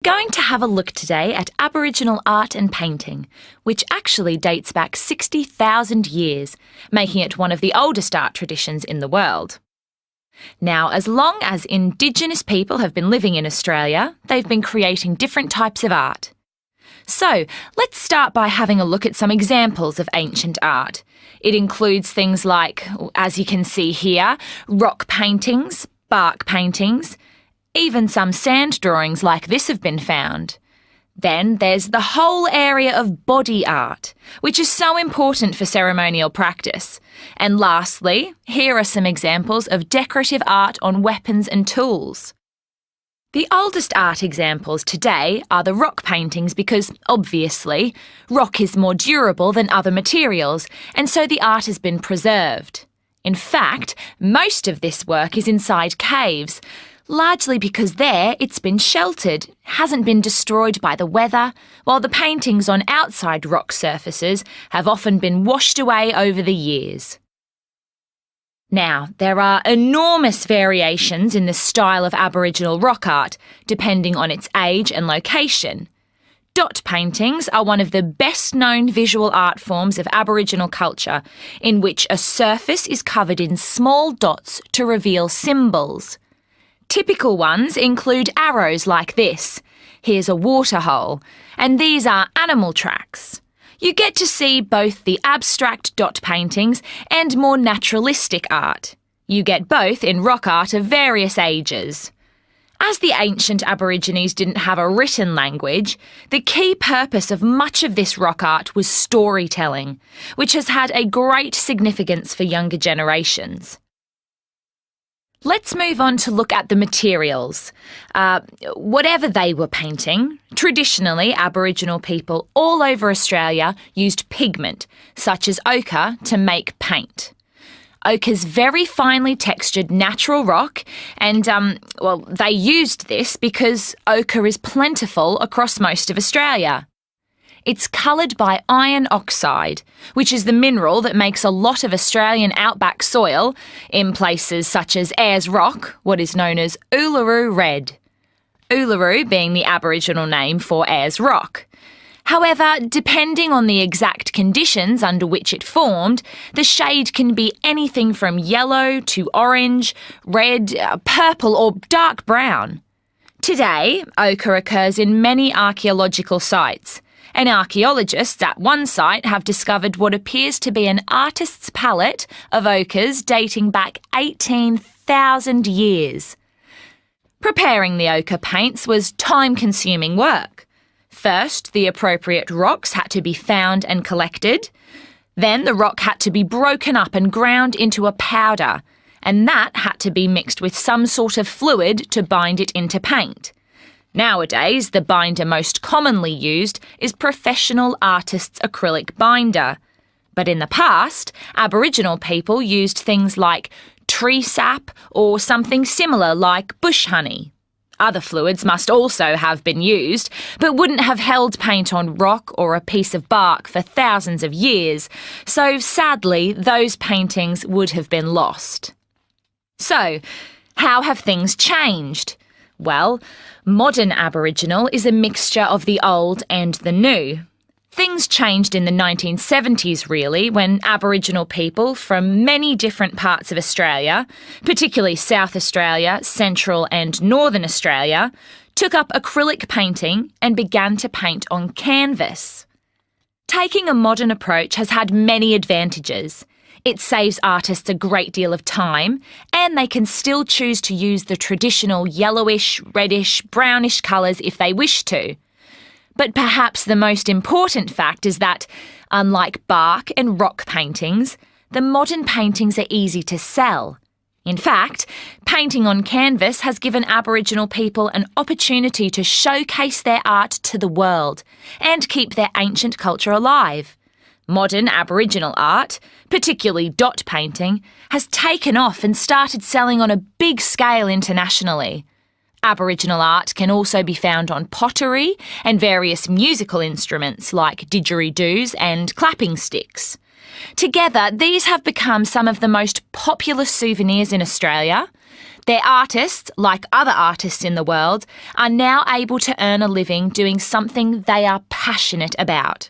Going to have a look today at Aboriginal art and painting, which actually dates back 60,000 years, making it one of the oldest art traditions in the world. Now, as long as Indigenous people have been living in Australia, they've been creating different types of art. So, let's start by having a look at some examples of ancient art. It includes things like, as you can see here, rock paintings, bark paintings, even some sand drawings like this have been found. Then there's the whole area of body art, which is so important for ceremonial practice. And lastly, here are some examples of decorative art on weapons and tools. The oldest art examples today are the rock paintings because, obviously, rock is more durable than other materials, and so the art has been preserved. In fact, most of this work is inside caves, largely because there it's been sheltered, hasn't been destroyed by the weather, while the paintings on outside rock surfaces have often been washed away over the years. Now, there are enormous variations in the style of Aboriginal rock art, depending on its age and location. Dot paintings are one of the best-known visual art forms of Aboriginal culture, in which a surface is covered in small dots to reveal symbols. Typical ones include arrows like this. Here's a waterhole, and these are animal tracks. You get to see both the abstract dot paintings and more naturalistic art. You get both in rock art of various ages. As the ancient Aborigines didn't have a written language, the key purpose of much of this rock art was storytelling, which has had a great significance for younger generations. Let's move on to look at the materials. Whatever they were painting, traditionally Aboriginal people all over Australia used pigment, such as ochre, to make paint. Ochre's very finely textured natural rock and, they used this because ochre is plentiful across most of Australia. It's coloured by iron oxide, which is the mineral that makes a lot of Australian outback soil, in places such as Ayers Rock, what is known as Uluru Red. Uluru being the Aboriginal name for Ayers Rock. However, depending on the exact conditions under which it formed, the shade can be anything from yellow to orange, red, purple or dark brown. Today, ochre occurs in many archaeological sites, and archaeologists at one site have discovered what appears to be an artist's palette of ochres dating back 18,000 years. Preparing the ochre paints was time-consuming work. First, the appropriate rocks had to be found and collected. Then the rock had to be broken up and ground into a powder, and that had to be mixed with some sort of fluid to bind it into paint. Nowadays, the binder most commonly used is professional artists' acrylic binder. But in the past, Aboriginal people used things like tree sap or something similar like bush honey. Other fluids must also have been used, but wouldn't have held paint on rock or a piece of bark for thousands of years, so sadly those paintings would have been lost. So, how have things changed? Well, modern Aboriginal is a mixture of the old and the new. Things changed in the 1970s, really, when Aboriginal people from many different parts of Australia, particularly South Australia, Central and Northern Australia, took up acrylic painting and began to paint on canvas. Taking a modern approach has had many advantages. It saves artists a great deal of time, and they can still choose to use the traditional yellowish, reddish, brownish colours if they wish to. But perhaps the most important fact is that, unlike bark and rock paintings, the modern paintings are easy to sell. In fact, painting on canvas has given Aboriginal people an opportunity to showcase their art to the world and keep their ancient culture alive. Modern Aboriginal art, particularly dot painting, has taken off and started selling on a big scale internationally. Aboriginal art can also be found on pottery and various musical instruments like didgeridoos and clapping sticks. Together, these have become some of the most popular souvenirs in Australia. Their artists, like other artists in the world, are now able to earn a living doing something they are passionate about.